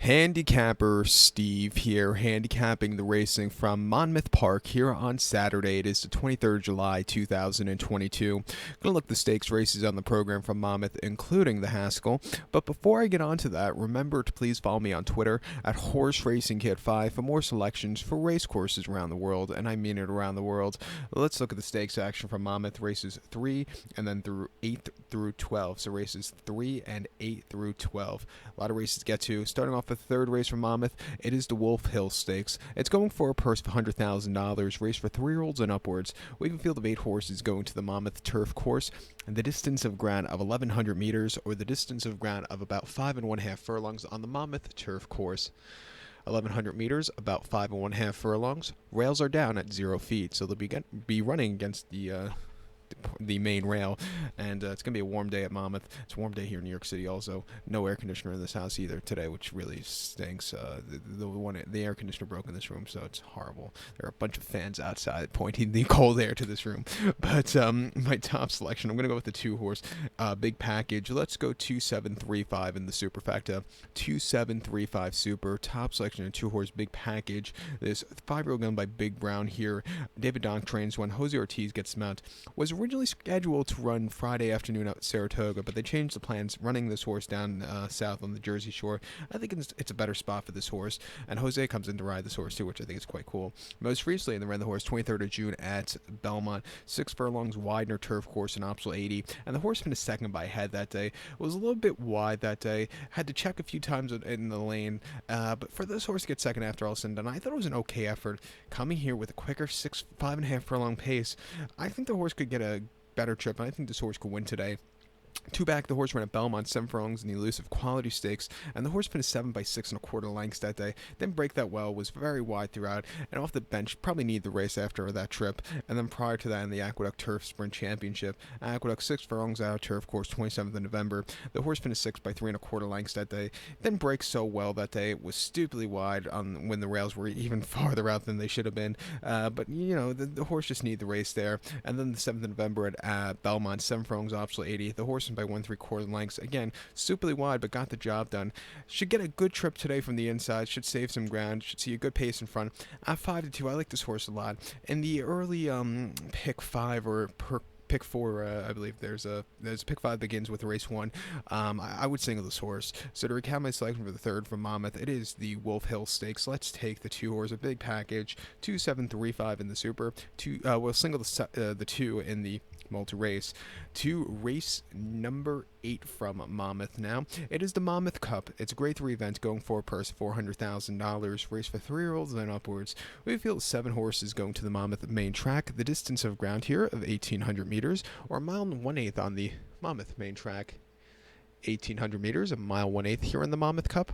Handicapper Steve here, handicapping the racing from Monmouth Park here on Saturday. It is the 23rd of July, 2022. Going to look at the stakes races on the program from Monmouth, including the Haskell. But before I get on to that, remember to please follow me on Twitter at Horse Racing Kid 5 for more selections for race courses around the world, and I mean it around the world. Let's look at the stakes action from Monmouth, races 3 and then through 8 through 12. So races 3 and 8 through 12. A lot of races to get to. Starting off the third race from Monmouth, it is the Wolf Hill Stakes. It's going for a purse of $100,000, race for 3-year-olds and upwards. We have a field of 8 horses going to the Monmouth Turf Course, and the distance of ground of 1,100 meters, or the distance of ground of about 5½ furlongs on the Monmouth Turf Course. 1,100 meters, about 5½ furlongs. Rails are down at 0 feet, so they'll be running against the main rail, and it's gonna be a warm day at Monmouth. It's a warm day here in New York City. Also, no air conditioner in this house either today, which really stinks. The air conditioner broke in this room, so it's horrible. There are a bunch of fans outside pointing the cold air to this room. But my top selection, I'm gonna go with the 2-horse big package. Let's go 2735 in the superfecta. 2735 super top selection, a 2-horse big package. This 5-year-old gun by Big Brown here. David Donk trains one. Jose Ortiz gets him out. Was originally scheduled to run Friday afternoon out at Saratoga, but they changed the plans, running this horse down south on the Jersey Shore. I think it's a better spot for this horse, and Jose comes in to ride this horse too, which I think is quite cool. Most recently, they ran the horse 23rd of June at Belmont, 6 furlongs Widener Turf Course in Optional 80, and the horse finished second by head that day. Was a little bit wide that day, had to check a few times in the lane, but for this horse to get second after all said and done, I thought it was an okay effort. Coming here with a quicker 5½ furlong pace, I think the horse could get a better trip, and I think this horse could win today. 2 back, the horse ran at Belmont, 7 furlongs in the elusive Quality Stakes, and the horse finished 7 by 6¼ lengths that day. Didn't break that well, was very wide throughout, and off the bench, probably need the race after that trip. And then prior to that, in the Aqueduct Turf Sprint Championship, Aqueduct 6 furlongs out of Turf Course, 27th of November. The horse finished 6 by 3¼ lengths that day. Didn't break so well that day. It was stupidly wide when the rails were even farther out than they should have been. But you know, the horse just needed the race there. And then the 7th of November at Belmont, 7 furlongs, optional 80. The horse by 1¾ lengths. Again, stupidly wide, but got the job done. Should get a good trip today from the inside. Should save some ground. Should see a good pace in front. At 5-2, I like this horse a lot. In the early pick 5 or pick 4, I believe there's pick 5 begins with race 1. I would single this horse. So to recap my selection for the third from Monmouth, it is the Wolf Hill Stakes. Let's take the 2-horse, a big package, 2735 in the super. We'll single the 2 in the multi-race. To race number 8 from Monmouth now. It is the Monmouth Cup. It's a grade 3 event going for a purse of $400,000. Race for 3-year-olds and upwards. We feel 7 horses going to the Monmouth main track. The distance of ground here of 1,800 meters, or a mile and 1/8 on the Monmouth main track. 1,800 meters, a mile 1/8 here in the Monmouth Cup.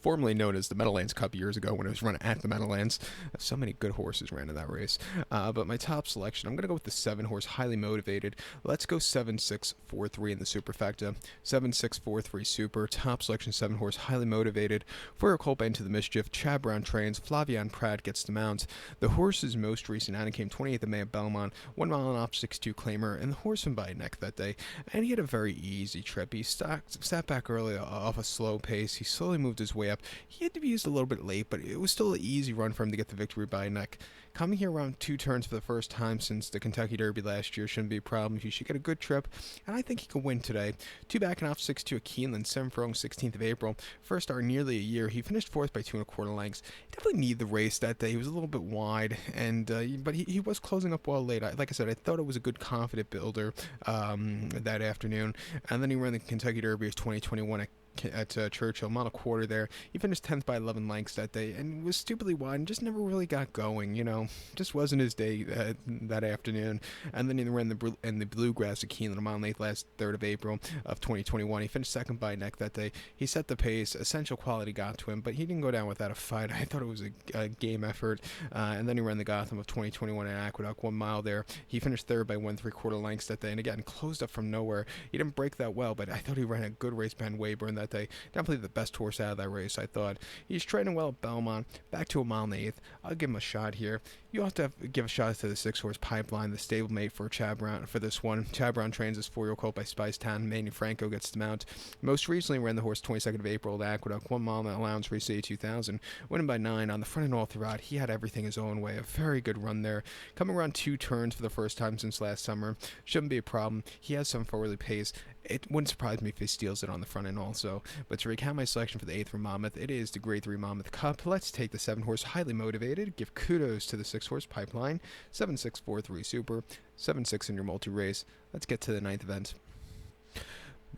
Formerly known as the Meadowlands Cup years ago when it was run at the Meadowlands. So many good horses ran in that race. But my top selection, I'm going to go with the 7-horse, highly motivated. Let's go 7-6-4-3 in the superfecta. 7-6-4-3 super. Top selection, 7-horse, highly motivated. For a colt into the mischief, Chad Brown trains. Flavian Pratt gets the mount. The horse's most recent outing came 28th of May at Belmont. 1 mile and off 6-2 claimer, and the horse went by a neck that day. And he had a very easy trip. He sat back early off a slow pace. He slowly moved his way up. He had to be used a little bit late, but it was still an easy run for him to get the victory by a neck. Coming here around 2 turns for the first time since the Kentucky Derby last year shouldn't be a problem. He should get a good trip, and I think he can win today. 2 back and off 6-2 at Keeneland, 7 furlongs, 16th of April. First start nearly a year. He finished 4th by 2¼ lengths. He definitely needed the race that day. He was a little bit wide, and but he was closing up well late. Like I said, I thought it was a good confident builder that afternoon. And then he ran the Kentucky Derby of 2021 at Churchill, mile 1/4 there. He finished 10th by 11 lengths that day and was stupidly wide and just never really got going, you know. Just wasn't his day that afternoon. And then he ran the Bluegrass at Keeneland, a mile and 8 last 3rd of April of 2021. He finished 2nd by a neck that day. He set the pace. Essential Quality got to him, but he didn't go down without a fight. I thought it was a game effort. And then he ran the Gotham of 2021 at Aqueduct, 1 mile there. He finished 3rd by 1¾ lengths that day, and again, closed up from nowhere. He didn't break that well, but I thought he ran a good race behind Wayburn that day. Definitely the best horse out of that race, I thought. He's training well at Belmont. Back to a mile and 1/8. I'll give him a shot here. You have to give a shot to the 6-horse Pipeline, the stablemate for Chad Brown for this one. Chad Brown trains this 4-year-old colt by Spice Town. Manny Franco gets the mount. Most recently ran the horse 22nd of April at Aqueduct, 1 mile at allowance, race A2000, winning by 9 on the front and all throughout. He had everything his own way. A very good run there. Coming around 2 turns for the first time since last summer. Shouldn't be a problem. He has some forwardly pace. It wouldn't surprise me if he steals it on the front end also. But to recount my selection for the 8th from Monmouth, it is the Grade 3 Monmouth Cup. Let's take the 7-horse Highly Motivated. Give kudos to the 6-horse Pipeline. 7643 Super. 76 in your multi-race. Let's get to the 9th event.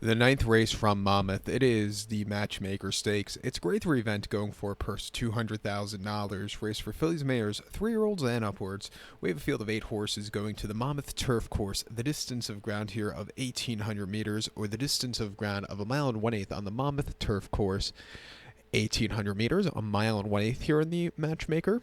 The 9th race from Monmouth, it is the Matchmaker Stakes. It's a Grade 3 event going for a purse $200,000. Race for fillies, mares, 3-year-olds and upwards. We have a field of 8 horses going to the Monmouth Turf Course. The distance of ground here of 1,800 meters, or the distance of ground of 1 mile and 1/8 on the Monmouth Turf Course. 1,800 meters, 1 mile and 1/8 here in the Matchmaker.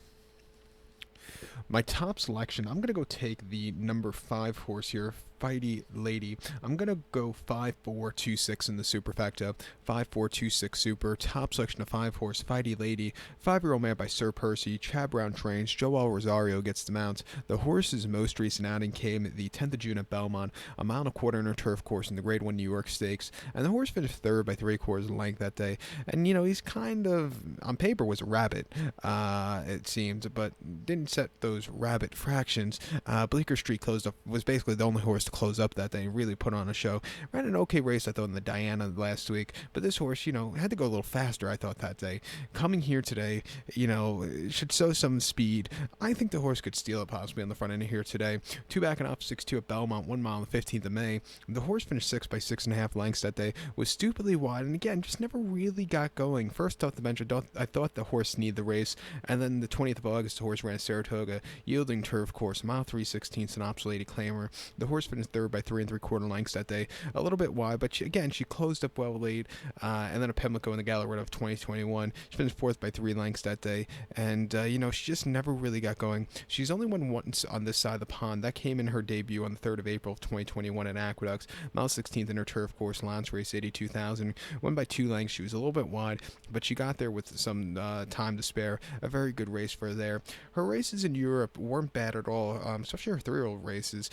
My top selection, I'm going to go take the number 5 horse here, Fighty Lady. I'm going to go 5-4-2-6 in the superfecta. 5-4-2-6 super. Top selection of 5 horse, Fighty Lady. 5-year-old mare by Sir Percy. Chad Brown trains. Joel Rosario gets the mount. The horse's most recent outing came the 10th of June at Belmont, 1.25 miles in a turf course in the Grade 1 New York Stakes. And the horse finished 3rd by 3/4 length that day. And, you know, he's kind of, on paper, was a rabbit, it seemed, but didn't set those rabbit fractions. Bleecker Street closed up, was basically the only horse to close up that day and really put on a show. Ran an okay race, I thought, in the Diana last week, but this horse, you know, had to go a little faster, I thought, that day. Coming here today, you know, should show some speed. I think the horse could steal it possibly on the front end here today. 2 back and off, 6-2 at Belmont, 1 mile on the 15th of May. The horse finished 6 by 6.5 lengths that day, was stupidly wide, and again, just never really got going. First off the bench, I thought the horse needed the race, and then the 20th of August, the horse ran Saratoga, yielding turf course, mile 3/16, an obsolete claimer. The horse finished 3rd by 3 3/4 lengths that day, a little bit wide, but she closed up well late, and then a Pimlico in the Gala Run of 2021. She finished 4th by 3 lengths that day, and you know, she just never really got going. She's only won once on this side of the pond. That came in her debut on the 3rd of April of 2021 at Aqueducts, mile 16th in her turf course, Lance race 82,000. Won by 2 lengths. She was a little bit wide, but she got there with some time to spare. A very good race for her there. Her races in Europe weren't bad at all, especially her 3-year-old races.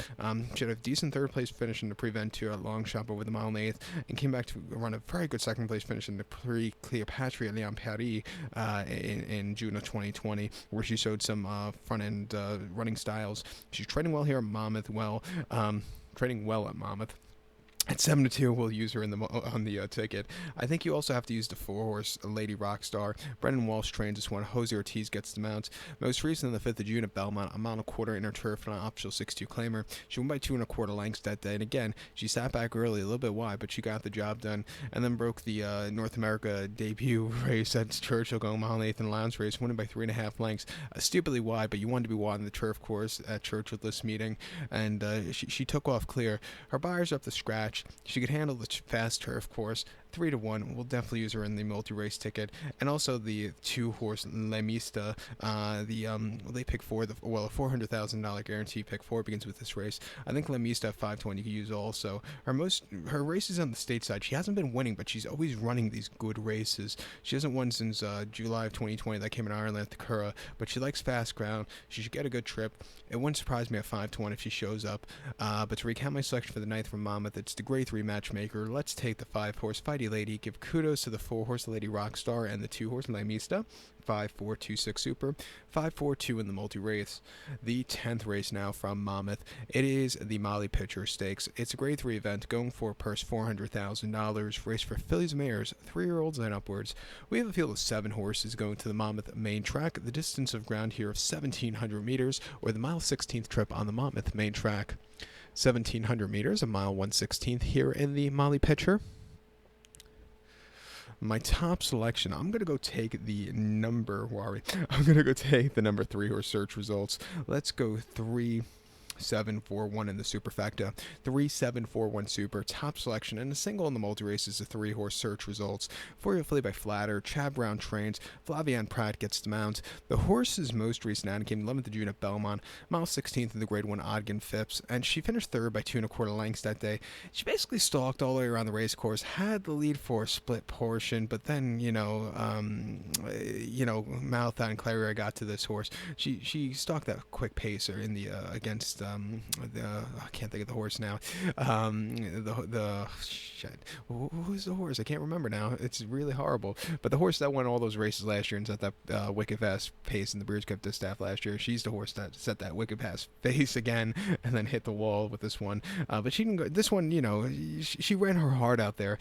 She had a decent 3rd place finish in the Prevent 2 at Longchamp over the mile and 1/8, and came back to run a very good 2nd place finish in the Prix Cleopatra at Lyon Paris in June of 2020, where she showed some front end running styles. She's training well here at Monmouth. Training well at Monmouth. At 7-2, we'll use her on the ticket. I think you also have to use the 4-horse Lady Rockstar. Brendan Walsh trains this one. Jose Ortiz gets the mount. Most recently, the 5th of June at Belmont, 1.25 miles in her turf and an optional 6-2 claimer. She won by 2 1/4 lengths that day. And again, she sat back early, a little bit wide, but she got the job done. And then broke the North America debut race at Churchill, going 1.8 miles in the Lounge race, winning by 3.5 lengths. Stupidly wide, but you wanted to be wide in the turf course at Churchill this meeting. And she took off clear. Her buyer's up to scratch. She could handle the fast turf course. 3-1. We'll definitely use her in the multi-race ticket, and also the 2-horse Le Mista. They pick for a $400,000 guarantee pick 4 begins with this race. I think Le Mista at 5-1 you could use also. Her races on the stateside, she hasn't been winning, but she's always running these good races. She hasn't won since July of 2020. That came in Ireland at the Curragh, but she likes fast ground. She should get a good trip. It wouldn't surprise me at 5-1 if she shows up. But to recount my selection for the 9th from Monmouth, it's the Grade 3 Matchmaker. Let's take the 5-horse Fighty Lady. Give kudos to the 4-horse Lady Rockstar and the 2-horse La Mista. 5-4-2-6 super. 5-4-2 in the multi-race. The 10th race now from Monmouth. It is the Molly Pitcher Stakes. It's a Grade 3 event going for a purse $400,000. Race for fillies, mares, 3-year-olds and upwards. We have a field of 7 horses going to the Monmouth main track. The distance of ground here of 1,700 meters, or the mile 16th trip on the Monmouth main track. 1,700 meters, a mile 1/16 here in the Molly Pitcher. My top selection, I'm going to go take the number 3 horse search results. Let's go 3. 741 in the superfecta, 3741 super, top selection, and a single in the multi-race is the three-horse search results. Four-year filly by Flatter, Chad Brown trains, Flavian Pratt gets the mount. The horse's most recent outing came 11th of June at Belmont, mile 16th in the Grade 1 Ogden Phipps, and she finished third by 2 1/4 lengths that day. She basically stalked all the way around the race course, had the lead for a split portion, but then, Mouth and Clary got to this horse. She stalked that quick pacer in the against I can't think of the horse now. The shit. Who's the horse? I can't remember now. It's really horrible. But the horse that won all those races last year and set that wicked fast pace in the Breeders' Cup Distaff last year. She's the horse that set that wicked fast pace again and then hit the wall with this one. But she didn't go. This one, she ran her heart out there.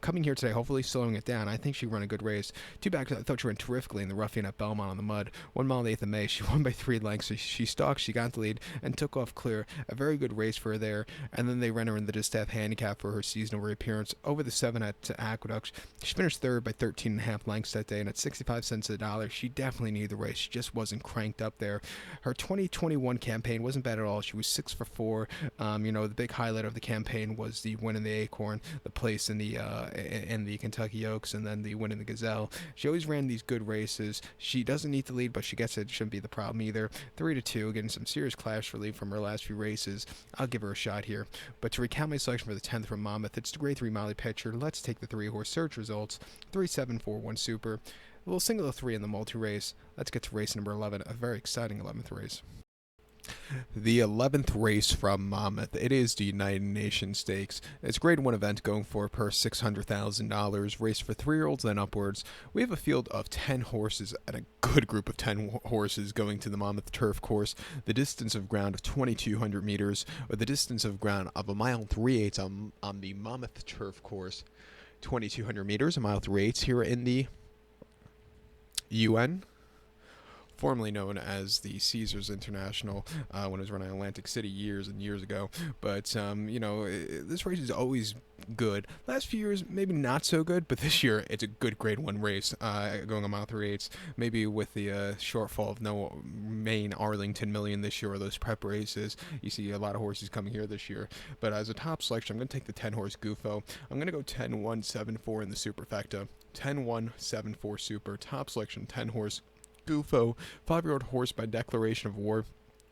Coming here today, hopefully slowing it down. I think she ran a good race. Two back. I thought she ran terrifically in the Ruffian at Belmont on the mud. 1 mile and 8th of May. She won by 3 lengths. So she stalked. She got the lead and took off clear. A very good race for her there. And then they ran her in the Distaff handicap for her seasonal reappearance over the 7 at Aqueducts. She finished third by 13.5 lengths that day, and at 65 cents a dollar, she definitely needed the race. She just wasn't cranked up there. Her 2021 campaign wasn't bad at all. She was 6 for 4. The big highlight of the campaign was the win in the Acorn, the place in the Kentucky Oaks, and then the win in the Gazelle. She always ran these good races. She doesn't need the lead, but she gets it. Shouldn't be the problem either. 3-2, getting some serious clash relief from her last few races. I'll give her a shot here. But to recount my selection for the 10th from Monmouth, it's the grade 3 Molly Pitcher. Let's take the 3-horse search results. 3-7-4-1 super. A little single of 3 in the multi-race. Let's get to race number 11, a very exciting 11th race. The 11th race from Monmouth. It is the United Nations Stakes. It's a grade 1 event going for a purse $600,000. Race for 3-year-olds and upwards. We have a field of 10 horses and a good group of 10 horses going to the Monmouth turf course. The distance of ground of 2,200 meters, or the distance of ground of 1 mile 3/8 on the Monmouth turf course. 2,200 meters, 1 mile 3/8 here in the UN, formerly known as the Caesars International, when it was run in Atlantic City years and years ago. But, this race is always good. Last few years, maybe not so good, but this year, it's a good grade 1 race, going a mile 3/8, maybe with the shortfall of no main Arlington Million this year or those prep races. You see a lot of horses coming here this year. But as a top selection, I'm going to take the 10-horse Gufo. I'm going to go 10-1-7-4 in the superfecta. 10-1-7-4 super. Top selection, 10-horse Gufo, 5-year-old horse by declaration of war.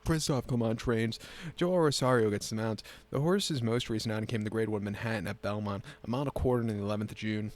Christophe Clement trains. Joel Rosario gets the mount. The horse's most recent outing came the Grade 1 Manhattan at Belmont, 1.25 miles in the 11th of June.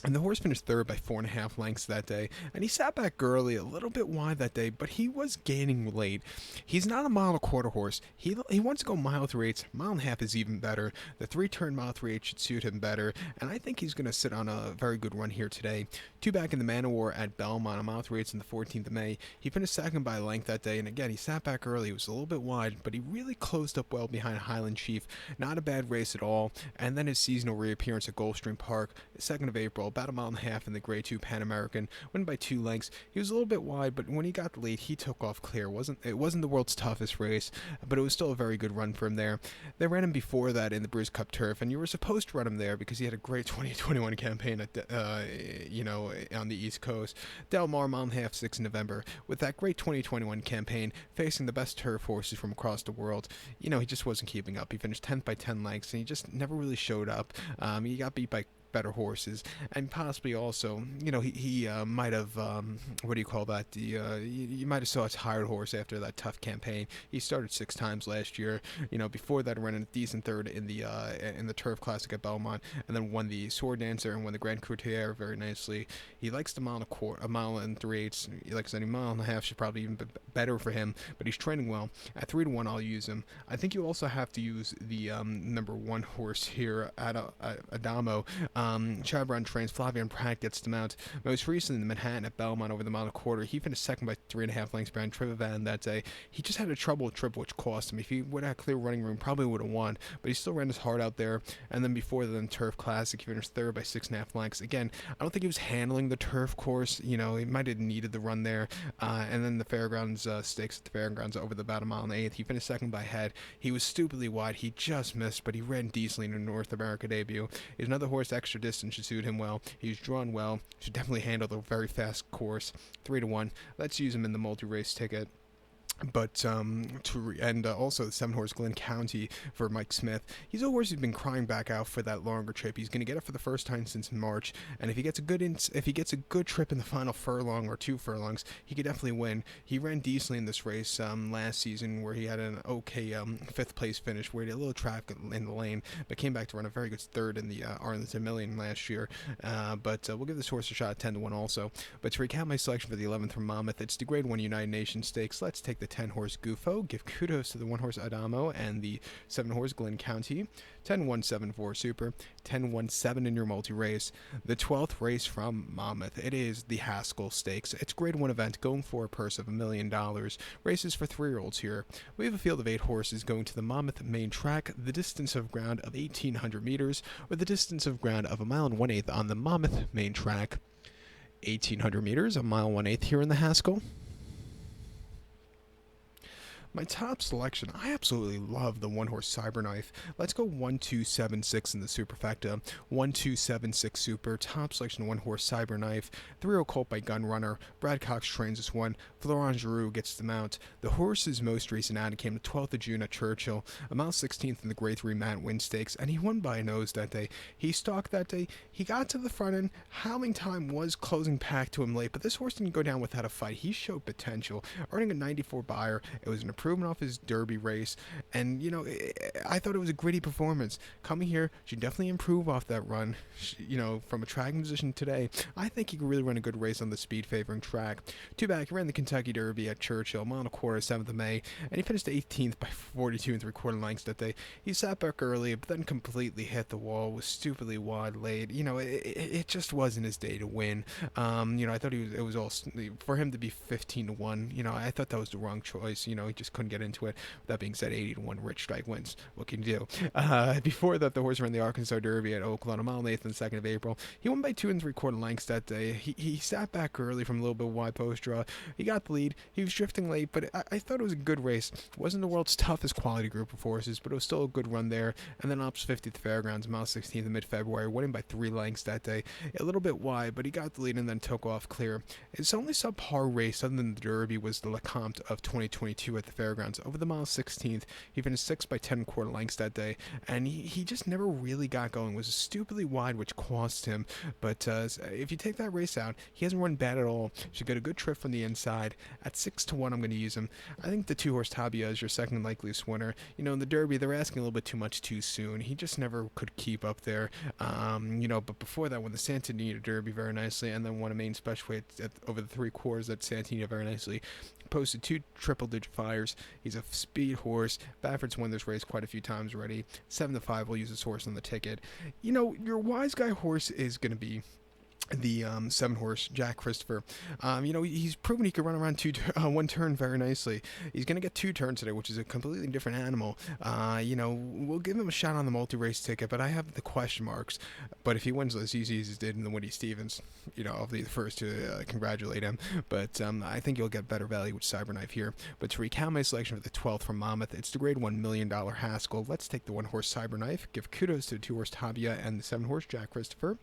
And the horse finished third by 4.5 lengths that day. And he sat back early, a little bit wide that day, but he was gaining late. He's not a 1.25 horse. He wants to go mile 3/8. 1.5 is even better. The 3-turn mile 3/8 should suit him better. And I think he's going to sit on a very good run here today. 2 back in the Man of War at Belmont, 1 mile 3/8 on the 14th of May. He finished second by a length that day. And again, he sat back early. He was a little bit wide, but he really closed up well behind Highland Chief. Not a bad race at all. And then his seasonal reappearance at Gulfstream Park, 2nd of April, about 1.5 miles in the Grade 2 Pan American, went by 2 lengths. He was a little bit wide, but when he got the lead, he took off clear. It wasn't the world's toughest race, but it was still a very good run for him there. They ran him before that in the Breeders' Cup Turf, and you were supposed to run him there because he had a great 2021 campaign at on the East Coast. Del Mar, 1.5 miles, 6 in November. With that great 2021 campaign, facing the best turf horses from across the world, he just wasn't keeping up. He finished 10th by 10 lengths, and he just never really showed up. He got beat by better horses, and possibly also, he might have, you might have saw a tired horse after that tough campaign. He started 6 times last year. Before that, ran a decent third in the Turf Classic at Belmont, and then won the Sword Dancer and won the Grand Courtier very nicely. He likes the 1.25 mile and 3/8. Like I said, 1.5 miles should probably even be better for him, but he's training well. At 3-1, I'll use him. I think you also have to use the number 1 horse here at Adamo. Chad Brown trains. Flavian Pratt gets the mount. Most recently, the Manhattan at Belmont over the 1.25 miles. He finished second by 3.5 lengths behind Trivivan that day. He just had a trouble trip, which cost him. If he would have clear running room, probably would have won, but he still ran his heart out there. And then before the Turf Classic, he finished third by 6.5 lengths. Again, I don't think he was handling the turf course. He might have needed the run there. And then the Fairgrounds Stakes at the Fairgrounds over about 1.1 miles. He finished second by head. He was stupidly wide. He just missed, but he ran decently in a North America debut. He's another horse extra distance should suit him well. He's drawn well. Should definitely handle the very fast course. 3-1. Let's use him in the multi-race ticket. And also the 7-horse Glen County for Mike Smith. He's a horse who's been crying back out for that longer trip. He's going to get it for the first time since March, and if he gets a good trip in the final furlong or 2 furlongs, he could definitely win. He ran decently in this race last season, where he had an okay 5th place finish, where he had a little traffic in the lane, but came back to run a very good third in the Arlington Million last year. But we'll give this horse a shot at 10-1 also. But to recap my selection for the 11th from Monmouth, it's the Grade 1 United Nations Stakes. Let's take the 10-horse Gufo, give kudos to the 1-horse Adamo and the 7-horse Glen County, 10-1-7-4 Super, 10-1-7 in your multi-race. The 12th race from Monmouth, it is the Haskell Stakes. It's a Grade 1 event going for a purse of $1 million. Races for 3-year-olds here. We have a field of 8 horses going to the Monmouth main track, the distance of ground of 1,800 meters, or the distance of ground of 1 mile and 1/8 on the Monmouth main track. 1,800 meters, 1 mile 1/8 here in the Haskell. My top selection, I absolutely love the 1-horse Cyberknife. Let's go 1-2-7-6 in the superfecta. 1-2-7-6 super. Top selection 1-horse Cyberknife. 3-year-old colt by Gunrunner. Brad Cox trains this one. Florent Giroux gets the mount. The horse's most recent outing came the 12th of June at Churchill. A mile 16th in the Grade 3 Matt Win Stakes, and he won by a nose that day. He stalked that day. He got to the front end. Howling Time was closing pack to him late, but this horse didn't go down without a fight. He showed potential. Earning a 94 buyer. It was an improvement off his Derby race, and I thought it was a gritty performance. Coming here, should definitely improve off that run. From a tracking position today, I think he could really run a good race on the speed favoring track. Too bad, he ran the Kentucky Derby at Churchill, mile and a quarter, 7th of May, and he finished 18th by 42 3/4 lengths that day. He sat back early, but then completely hit the wall, was stupidly wide late. It just wasn't his day to win. I thought it was all for him to be 15-1. I thought that was the wrong choice. He just couldn't get into it. That being said, 80-1 Rich Strike wins. What can you do? Before that, the horse ran the Arkansas Derby at Oakland, a mile and 8th on the 2nd of April. He won by 2 3/4 lengths that day. He sat back early from a little bit of wide post draw. He got the lead. He was drifting late, but I thought it was a good race. It wasn't the world's toughest quality group of horses, but it was still a good run there. And then Ops 50th Fairgrounds, mile 16th in mid-February, winning by 3 lengths that day. A little bit wide, but he got the lead and then took off clear. His only subpar race, other than the Derby, was the LeCompte of 2022 at the Fairgrounds. Over the mile 16th, he finished 6th by 10 1/4 lengths that day, and he just never really got going. It was stupidly wide, which cost him. But if you take that race out, he hasn't run bad at all. Should get a good trip from the inside. At 6-1, I'm going to use him. I think the 2-horse Tabia is your second likeliest winner. In the Derby, they're asking a little bit too much too soon. He just never could keep up there. But before that, won the Santa Anita Derby very nicely, and then won a main special weight over the 3 quarters at Santa Anita very nicely. Posted 2 triple-digit fires. He's a speed horse. Bafford's won this race quite a few times already. 7-5, we'll use this horse on the ticket. Your wise guy horse is going to be the 7-horse Jack Christopher. He's proven he can run around 1 turn very nicely. He's going to get 2 turns today, which is a completely different animal. We'll give him a shot on the multi-race ticket, but I have the question marks. But if he wins as easy as he did in the Woody Stevens, I'll be the first to congratulate him. But I think you'll get better value with Cyberknife here. But to recount my selection for the 12th from Monmouth, it's the Grade 1 $1 million Haskell. Let's take the 1-horse Cyberknife. Give kudos to the 2-horse Tabia and the 7-horse Jack Christopher.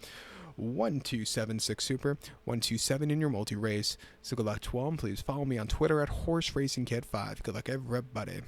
1-2-7-6 Super, 1-2-7 in your multi-race. So good luck to all, and please follow me on Twitter at HorseRacingKid5. Good luck, everybody.